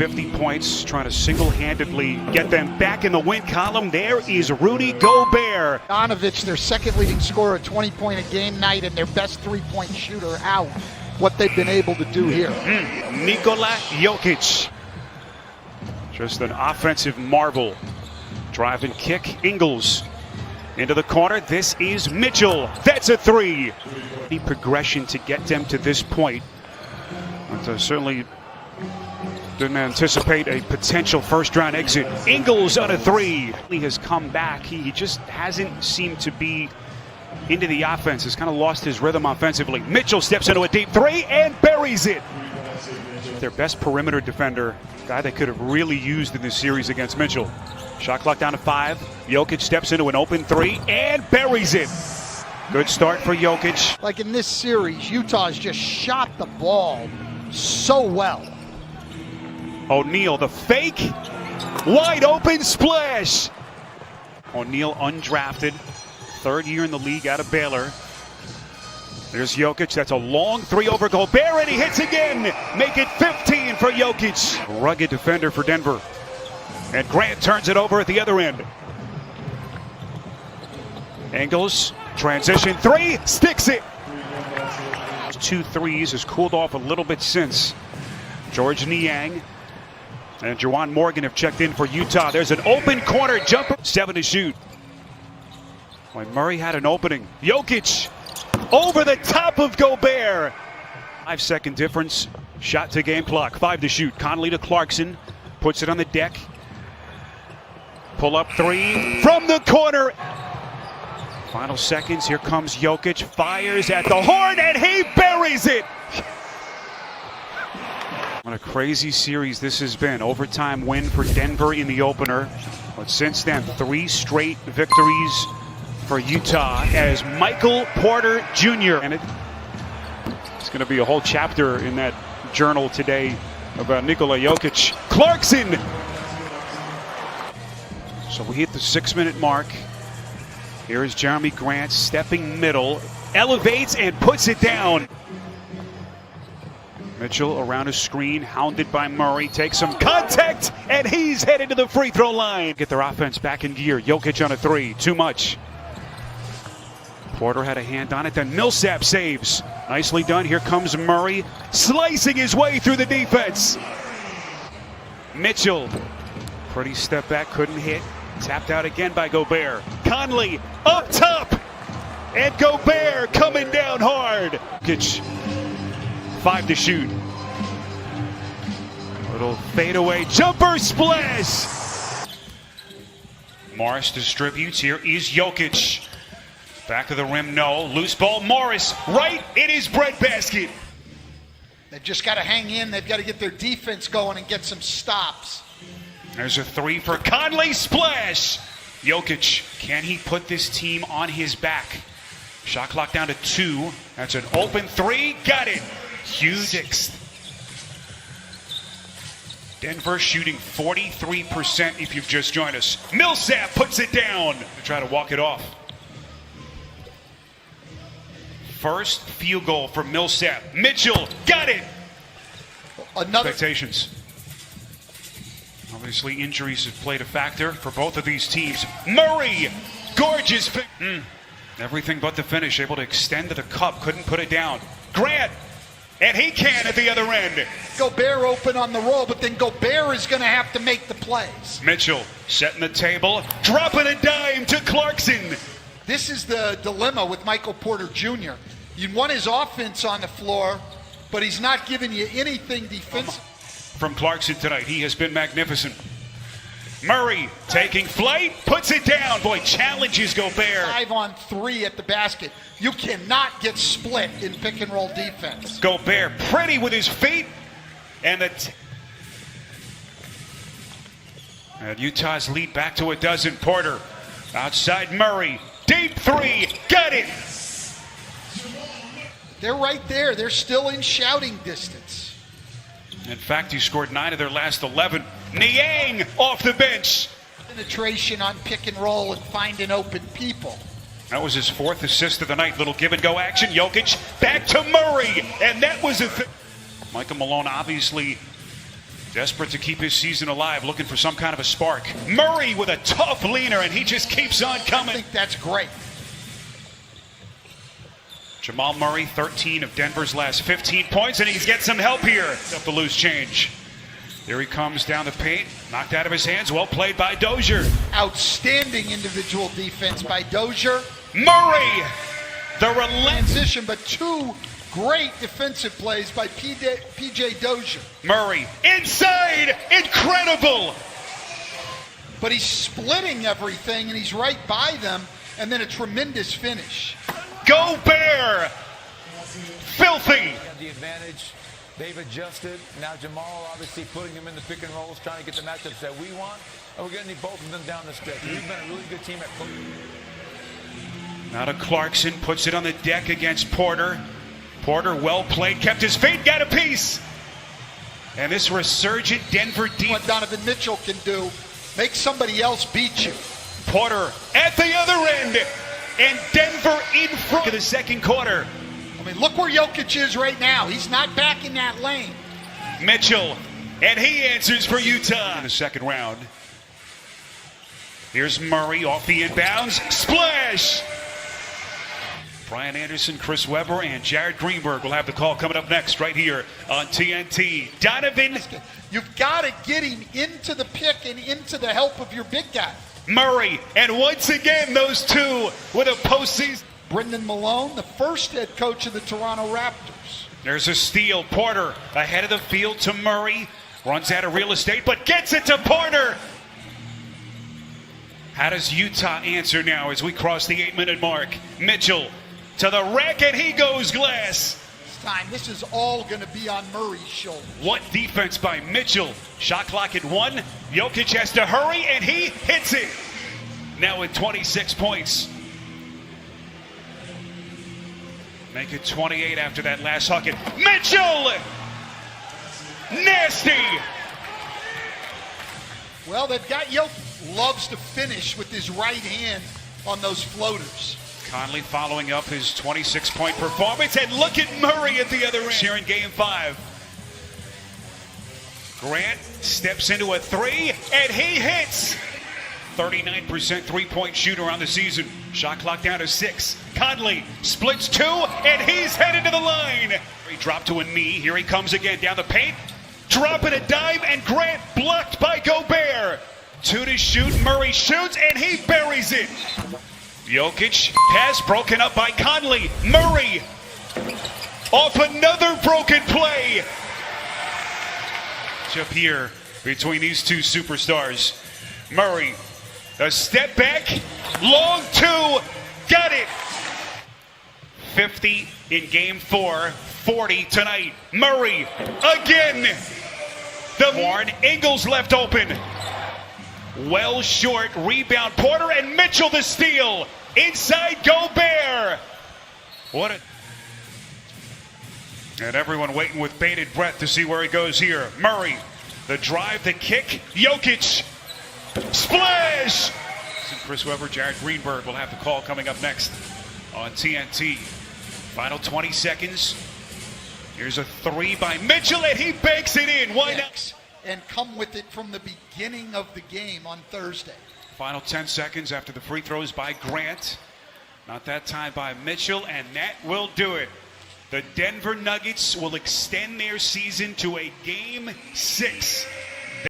50 points, trying to single-handedly get them back in the win column. There is Rudy Gobert. Ivanovic, their second leading scorer, 20-point a game night, and their best three-point shooter out. What they've been able to do here. Nikola Jokic. Just an offensive marvel. Drive and kick. Ingles into the corner. This is Mitchell. That's a three. The progression to get them to this point. But certainly didn't anticipate a potential first-round exit. Ingles on a three. He has come back. He just hasn't seemed to be into the offense. Has kind of lost his rhythm offensively. Mitchell steps into a deep three and buries it. Their best perimeter defender, guy they could have really used in this series against Mitchell. Shot clock down to 5. Jokic steps into an open three and buries it. Good start for Jokic. Like in this series, Utah's just shot the ball so well. O'Neal, the fake, wide open splash. O'Neal undrafted, third year in the league out of Baylor. There's Jokic, that's a long three over Gobert, and he hits again. Make it 15 for Jokic. Rugged defender for Denver. And Grant turns it over at the other end. Ingles, transition three, sticks it. 2 threes, has cooled off a little bit since. George Niang and Juwan Morgan have checked in for Utah. There's an open corner jumper, 7 to shoot. When Murray had an opening, Jokic over the top of Gobert. 5-second difference, shot to game clock, 5 to shoot. Conley to Clarkson, puts it on the deck. Pull up three from the corner. Final seconds, here comes Jokic, fires at the horn, and he buries it. What a crazy series this has been. Overtime win for Denver in the opener. But since then, 3 straight victories for Utah as Michael Porter Jr. And it's going to be a whole chapter in that journal today about Nikola Jokic. Clarkson. So we hit the 6-minute mark. Here is Jeremy Grant stepping middle, elevates and puts it down. Mitchell around a screen, hounded by Murray, takes some contact, and he's headed to the free throw line. Get their offense back in gear. Jokic on a three, too much. Porter had a hand on it, then Millsap saves. Nicely done. Here comes Murray, slicing his way through the defense. Mitchell, pretty step back, couldn't hit. Tapped out again by Gobert. Conley up top, and Gobert coming down hard. Jokic, 5 to shoot. Little fadeaway jumper splash. Morris distributes. Here is Jokic. Back of the rim, no. Loose ball, Morris right in his breadbasket. They've just got to hang in. They've got to get their defense going and get some stops. There's a three for Conley, splash. Jokic, can he put this team on his back? Shot clock down to 2. That's an open three, got it. Hugh 6th. Denver shooting 43% if you've just joined us. Millsap puts it down to try to walk it off. First field goal for Millsap. Mitchell got it. Another expectations. Obviously, injuries have played a factor for both of these teams. Murray, gorgeous. Everything but the finish, able to extend to the cup, couldn't put it down. Grant, and he can at the other end. Gobert open on the roll, but then Gobert is going to have to make the plays. Mitchell setting the table, dropping a dime to Clarkson. This is the dilemma with Michael Porter Jr. You want his offense on the floor, but he's not giving you anything defensive. From Clarkson tonight, he has been magnificent. Murray taking flight, puts it down. Boy, challenges Gobert. 5 on 3 at the basket. You cannot get split in pick and roll defense. Gobert pretty with his feet. And Utah's lead back to a dozen. Porter outside Murray. Deep three, got it. They're right there. They're still in shouting distance. In fact, he scored 9 of their last 11. Niang off the bench. Penetration on pick and roll and finding open people. That was his 4th assist of the night. Little give and go action. Jokic back to Murray. And that was a Michael Malone obviously Desperate to keep his season alive, looking for some kind of a spark. Murray with a tough leaner, and he just keeps on coming. I think that's great. Jamal Murray, 13 of Denver's last 15 points, and he's getting some help here. Up the loose change. Here he comes down the paint, knocked out of his hands. Well played by Dozier. Outstanding individual defense by Dozier. Murray, the relentless Transition, but two great defensive plays by PJ Dozier. Murray inside, incredible. But he's splitting everything, and he's right by them, and then a tremendous finish. Gobert, filthy. Have the advantage. They've adjusted. Now Jamal obviously putting them in the pick and rolls, trying to get the matchups that we want. And we're going to need both of them down the stretch. We've been a really good team at Now to Clarkson, puts it on the deck against Porter. Porter, well played, kept his feet, got a piece. And this resurgent Denver defense. What Donovan Mitchell can do, make somebody else beat you. Porter at the other end, and Denver in front of the second quarter. I mean, look where Jokic is right now. He's not back in that lane. Mitchell, and he answers for Utah in the second round. Here's Murray off the inbounds, splash! Brian Anderson, Chris Webber, and Jared Greenberg will have the call coming up next right here on TNT. Donovan. You've got to get him into the pick and into the help of your big guy. Murray, and once again, those two with a postseason. Brendan Malone, the first head coach of the Toronto Raptors. There's a steal. Porter ahead of the field to Murray. Runs out of real estate, but gets it to Porter. How does Utah answer now as we cross the 8-minute mark? Mitchell to the rack, and he goes glass. This is all going to be on Murray's shoulders. What defense by Mitchell. Shot clock at 1. Jokic has to hurry, and he hits it. Now with 26 points. Make it 28 after that last bucket. Mitchell! Nasty! Well, they've got Jokic. Loves to finish with his right hand on those floaters. Conley following up his 26-point performance, and look at Murray at the other end here in Game 5. Grant steps into a 3, and he hits. 39% three-point shooter on the season. Shot clock down to 6. Conley splits 2, and he's headed to the line. He dropped to a knee. Here he comes again down the paint. Dropping a dive, and Grant blocked by Gobert. 2 to shoot. Murray shoots, and he buries it. Jokic pass broken up by Conley. Murray off another broken play. Up here between these two superstars. Murray, a step back, long 2, got it. 50 in Game 4, 40 tonight. Murray again. The Warren Ingles left open. Well short, rebound Porter, and Mitchell the steal. Inside Gobert. And everyone waiting with bated breath to see where he goes here. Murray, the drive, the kick. Jokic, splash. Chris Webber, Jared Greenberg will have the call coming up next on TNT. Final 20 seconds. Here's a 3 by Mitchell, and he banks it in. Why not? And come with it from the beginning of the game on Thursday. Final 10 seconds after the free throws by Grant. Not that time by Mitchell, and that will do it. The Denver Nuggets will extend their season to a Game 6